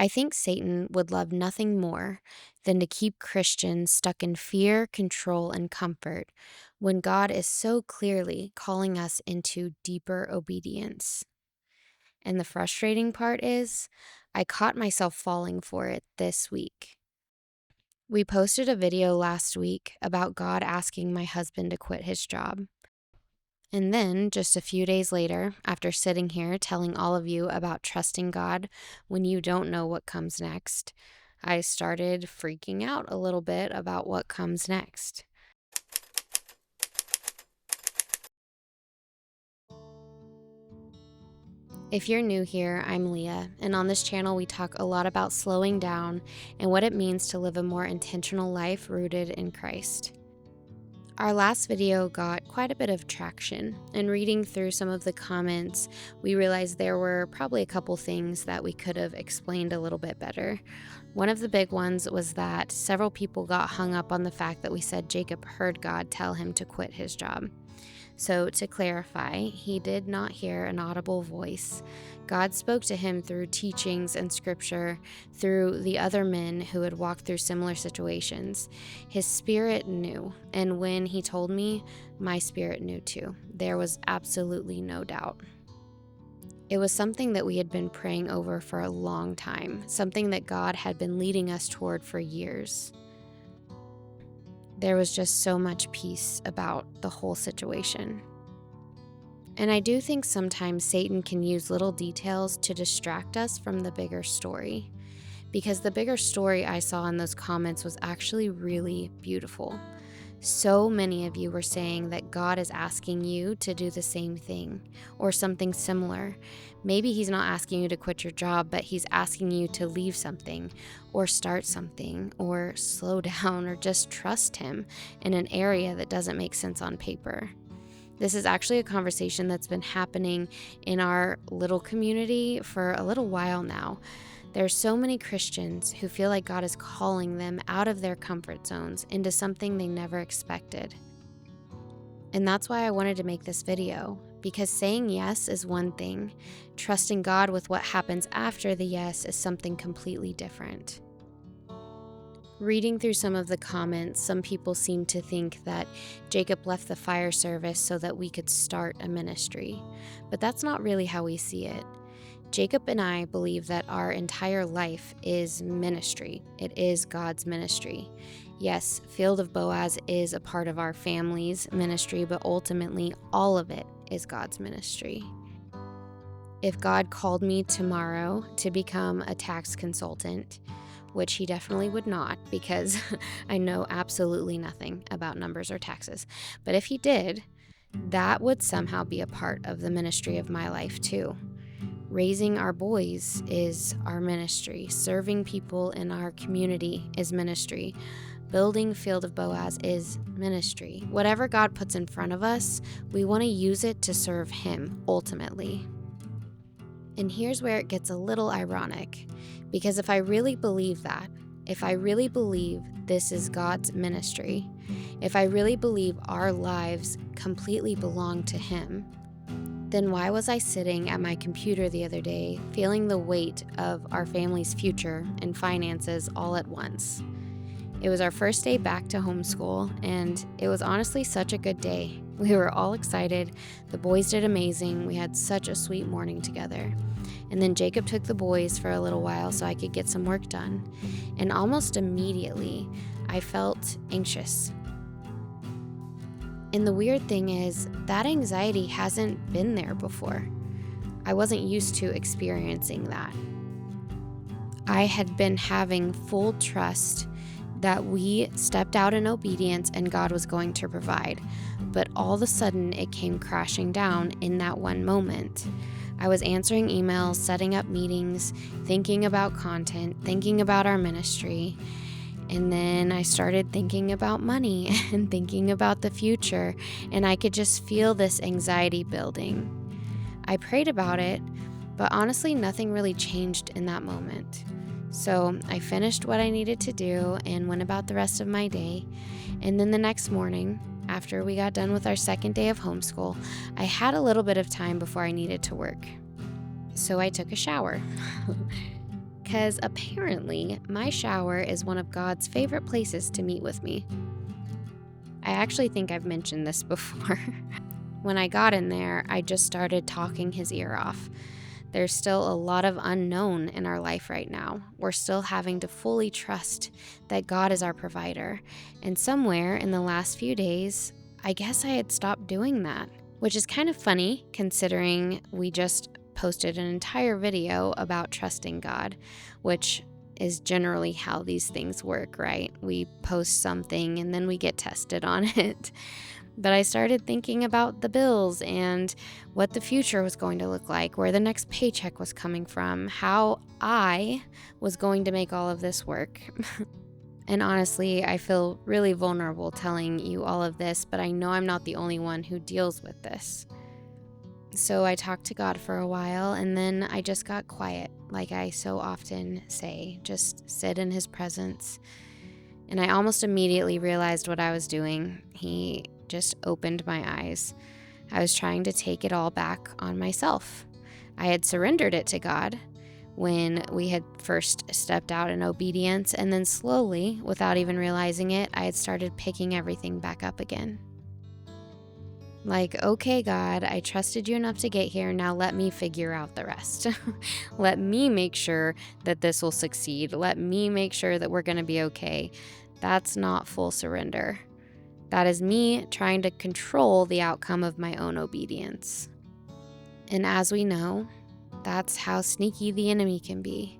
I think Satan would love nothing more than to keep Christians stuck in fear, control, and comfort when God is so clearly calling us into deeper obedience. And the frustrating part is, I caught myself falling for it this week. We posted a video last week about God asking my husband to quit his job. And then, just a few days later, after sitting here telling all of you about trusting God when you don't know what comes next, I started freaking out a little bit about what comes next. If you're new here, I'm Leah, and on this channel we talk a lot about slowing down and what it means to live a more intentional life rooted in Christ. Our last video got quite a bit of traction, and reading through some of the comments, we realized there were probably a couple things that we could have explained a little bit better. One of the big ones was that several people got hung up on the fact that we said Jacob heard God tell him to quit his job. So to clarify, he did not hear an audible voice. God spoke to him through teachings and scripture, through the other men who had walked through similar situations. His spirit knew, and when he told me, my spirit knew too. There was absolutely no doubt. It was something that we had been praying over for a long time, something that God had been leading us toward for years. There was just so much peace about the whole situation. And I do think sometimes Satan can use little details to distract us from the bigger story, because the bigger story I saw in those comments was actually really beautiful. So many of you were saying that God is asking you to do the same thing or something similar. Maybe he's not asking you to quit your job, but he's asking you to leave something or start something or slow down or just trust him in an area that doesn't make sense on paper. This is actually a conversation that's been happening in our little community for a little while now. There are so many Christians who feel like God is calling them out of their comfort zones into something they never expected. And that's why I wanted to make this video, because saying yes is one thing. Trusting God with what happens after the yes is something completely different. Reading through some of the comments, some people seem to think that Jacob left the fire service so that we could start a ministry. But that's not really how we see it. Jacob and I believe that our entire life is ministry. It is God's ministry. Yes, Field of Boaz is a part of our family's ministry, but ultimately all of it is God's ministry. If God called me tomorrow to become a tax consultant, which he definitely would not, because I know absolutely nothing about numbers or taxes, but if he did, that would somehow be a part of the ministry of my life too. Raising our boys is our ministry. Serving people in our community is ministry. Building Field of Boaz is ministry. Whatever God puts in front of us, we want to use it to serve him ultimately. And here's where it gets a little ironic, because if I really believe that, if I really believe this is God's ministry, if I really believe our lives completely belong to him, then why was I sitting at my computer the other day feeling the weight of our family's future and finances all at once? It was our first day back to homeschool, and it was honestly such a good day. We were all excited. The boys did amazing. We had such a sweet morning together. And then Jacob took the boys for a little while so I could get some work done. And almost immediately, I felt anxious. And the weird thing is, that anxiety hasn't been there before. I wasn't used to experiencing that. I had been having full trust that we stepped out in obedience and God was going to provide. But all of a sudden, it came crashing down in that one moment. I was answering emails, setting up meetings, thinking about content, thinking about our ministry. And then I started thinking about money and thinking about the future, and I could just feel this anxiety building. I prayed about it, but honestly, nothing really changed in that moment. So I finished what I needed to do and went about the rest of my day. And then the next morning, after we got done with our second day of homeschool, I had a little bit of time before I needed to work. So I took a shower. because apparently my shower is one of God's favorite places to meet with me. I actually think I've mentioned this before. When I got in there, I just started talking his ear off. There's still a lot of unknown in our life right now. We're still having to fully trust that God is our provider. And somewhere in the last few days, I guess I had stopped doing that, which is kind of funny considering we just posted an entire video about trusting God, which is generally how these things work, right? We post something and then we get tested on it. But I started thinking about the bills and what the future was going to look like, where the next paycheck was coming from, how I was going to make all of this work. And honestly, I feel really vulnerable telling you all of this, but I know I'm not the only one who deals with this. So I talked to God for a while, and then I just got quiet, like I so often say, just sit in his presence. And I almost immediately realized what I was doing. He just opened my eyes. I was trying to take it all back on myself. I had surrendered it to God when we had first stepped out in obedience, and then slowly, without even realizing it, I had started picking everything back up again. Like, okay, God, I trusted you enough to get here. Now let me figure out the rest. Let me make sure that this will succeed. Let me make sure that we're going to be okay. That's not full surrender. That is me trying to control the outcome of my own obedience. And as we know, that's how sneaky the enemy can be,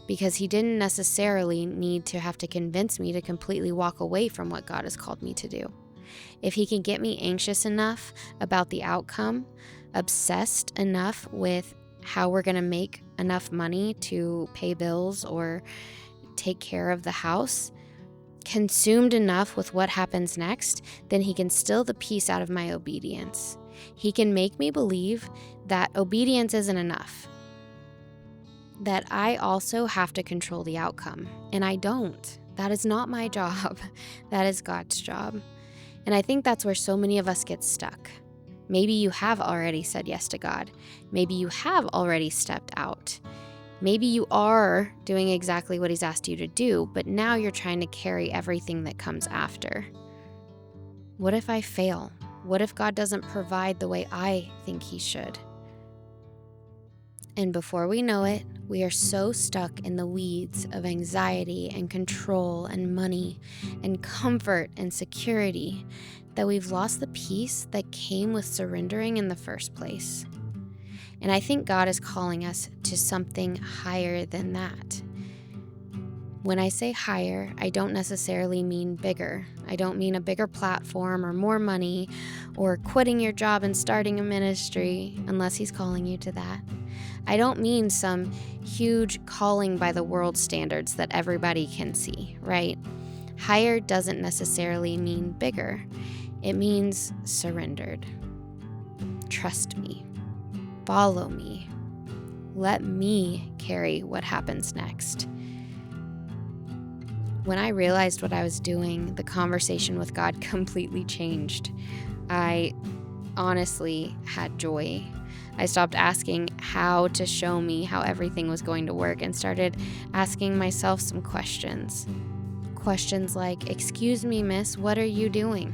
because he didn't necessarily need to have to convince me to completely walk away from what God has called me to do. If he can get me anxious enough about the outcome, obsessed enough with how we're going to make enough money to pay bills or take care of the house, consumed enough with what happens next, then he can steal the peace out of my obedience. He can make me believe that obedience isn't enough, that I also have to control the outcome, and I don't. That is not my job. That is God's job. And I think that's where so many of us get stuck. Maybe you have already said yes to God. Maybe you have already stepped out. Maybe you are doing exactly what he's asked you to do, but now you're trying to carry everything that comes after. What if I fail? What if God doesn't provide the way I think he should? And before we know it, we are so stuck in the weeds of anxiety and control and money and comfort and security that we've lost the peace that came with surrendering in the first place. And I think God is calling us to something higher than that. When I say higher, I don't necessarily mean bigger. I don't mean a bigger platform or more money or quitting your job and starting a ministry, unless he's calling you to that. I don't mean some huge calling by the world standards that everybody can see, right? Higher doesn't necessarily mean bigger. It means surrendered. Trust me. Follow me. Let me carry what happens next. When I realized what I was doing, the conversation with God completely changed. I honestly had joy. I stopped asking how to show me how everything was going to work and started asking myself some questions. Questions like, excuse me, miss, what are you doing?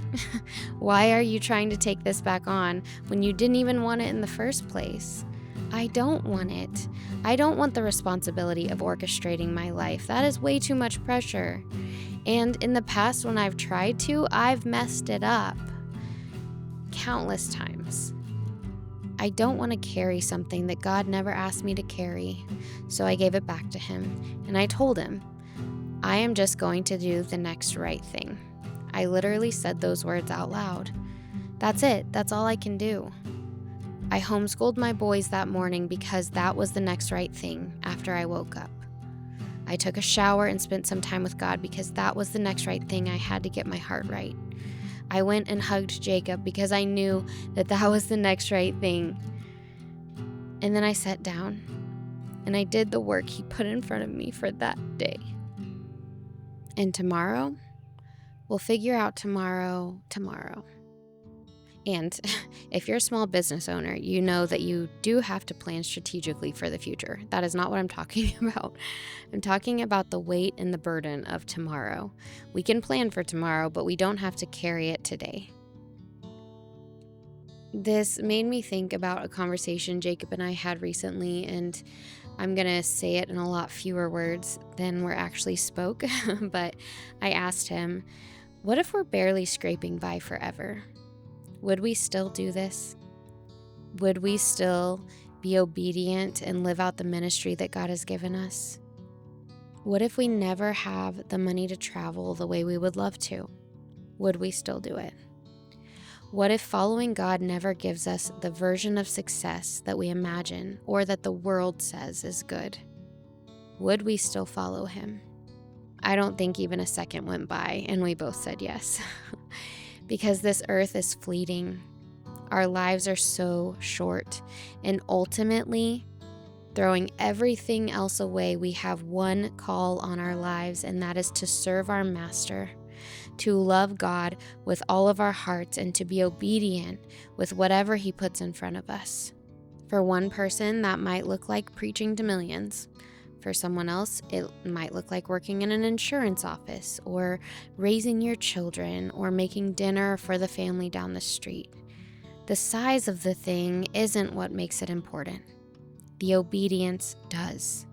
Why are you trying to take this back on when you didn't even want it in the first place? I don't want it. I don't want the responsibility of orchestrating my life. That is way too much pressure. And in the past, when I've tried to, I've messed it up countless times. I don't want to carry something that God never asked me to carry, so I gave it back to him, and I told him, I am just going to do the next right thing. I literally said those words out loud. That's it. That's all I can do. I homeschooled my boys that morning because that was the next right thing after I woke up. I took a shower and spent some time with God because that was the next right thing. I had to get my heart right. I went and hugged Jacob because I knew that that was the next right thing. And then I sat down and I did the work he put in front of me for that day. And tomorrow, we'll figure out tomorrow. And if you're a small business owner, you know that you do have to plan strategically for the future. That is not what I'm talking about. I'm talking about the weight and the burden of tomorrow. We can plan for tomorrow, but we don't have to carry it today. This made me think about a conversation Jacob and I had recently, and I'm going to say it in a lot fewer words than were actually spoke, but I asked him, what if we're barely scraping by forever? Would we still do this? Would we still be obedient and live out the ministry that God has given us? What if we never have the money to travel the way we would love to? Would we still do it? What if following God never gives us the version of success that we imagine or that the world says is good? Would we still follow him? I don't think even a second went by and we both said yes. Because this earth is fleeting. Our lives are so short. And ultimately, throwing everything else away, we have one call on our lives, and that is to serve our Master, to love God with all of our hearts, and to be obedient with whatever he puts in front of us. For one person, that might look like preaching to millions. For someone else, it might look like working in an insurance office, or raising your children, or making dinner for the family down the street. The size of the thing isn't what makes it important. The obedience does.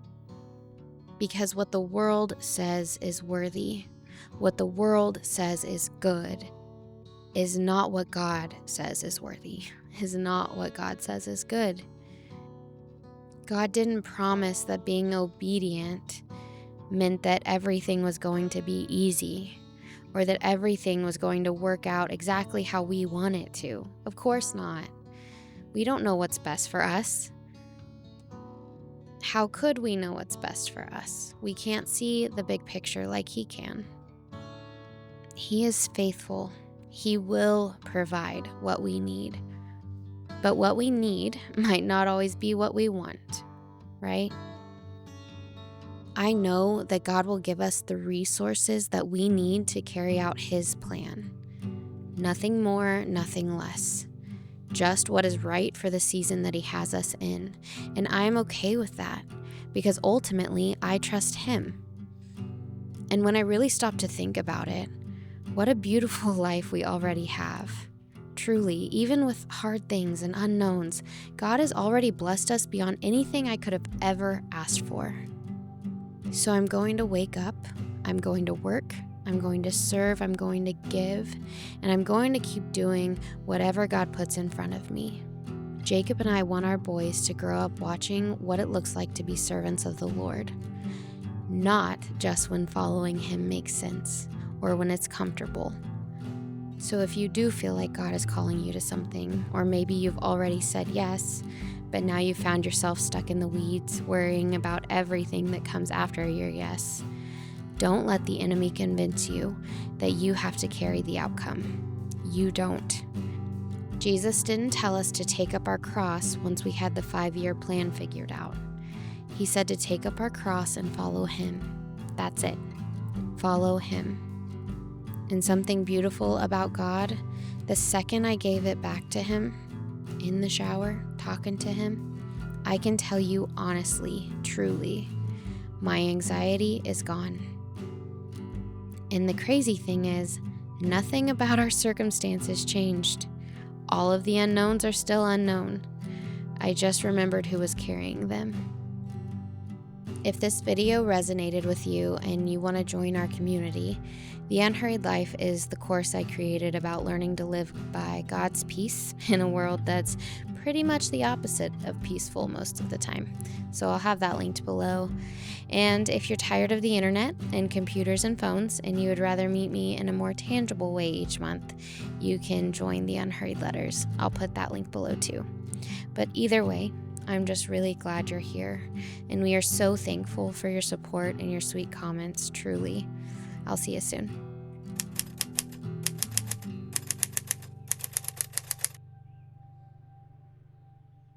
Because what the world says is worthy, what the world says is good, is not what God says is worthy, is not what God says is good. God didn't promise that being obedient meant that everything was going to be easy, or that everything was going to work out exactly how we want it to. Of course not. We don't know what's best for us. How could we know what's best for us? We can't see the big picture like he can. He is faithful. He will provide what we need. But what we need might not always be what we want, right? I know that God will give us the resources that we need to carry out his plan. Nothing more, nothing less. Just what is right for the season that he has us in. And I'm okay with that because ultimately I trust him. And when I really stop to think about it, what a beautiful life we already have. Truly, even with hard things and unknowns, God has already blessed us beyond anything I could have ever asked for. So I'm going to wake up, I'm going to work, I'm going to serve, I'm going to give, and I'm going to keep doing whatever God puts in front of me. Jacob and I want our boys to grow up watching what it looks like to be servants of the Lord, not just when following him makes sense or when it's comfortable. So if you do feel like God is calling you to something, or maybe you've already said yes, but now you found yourself stuck in the weeds, worrying about everything that comes after your yes, don't let the enemy convince you that you have to carry the outcome. You don't. Jesus didn't tell us to take up our cross once we had the 5-year plan figured out. He said to take up our cross and follow him. That's it. Follow him. And something beautiful about God, the second I gave it back to him, in the shower, talking to him, I can tell you honestly, truly, my anxiety is gone. And the crazy thing is, nothing about our circumstances changed. All of the unknowns are still unknown. I just remembered who was carrying them. If this video resonated with you and you want to join our community, the Unhurried Life is the course I created about learning to live by God's peace in a world that's pretty much the opposite of peaceful most of the time. So I'll have that linked below. And if you're tired of the internet and computers and phones and you would rather meet me in a more tangible way each month, you can join the Unhurried Letters. I'll put that link below too. But either way, I'm just really glad you're here, and we are so thankful for your support and your sweet comments, truly. I'll see you soon.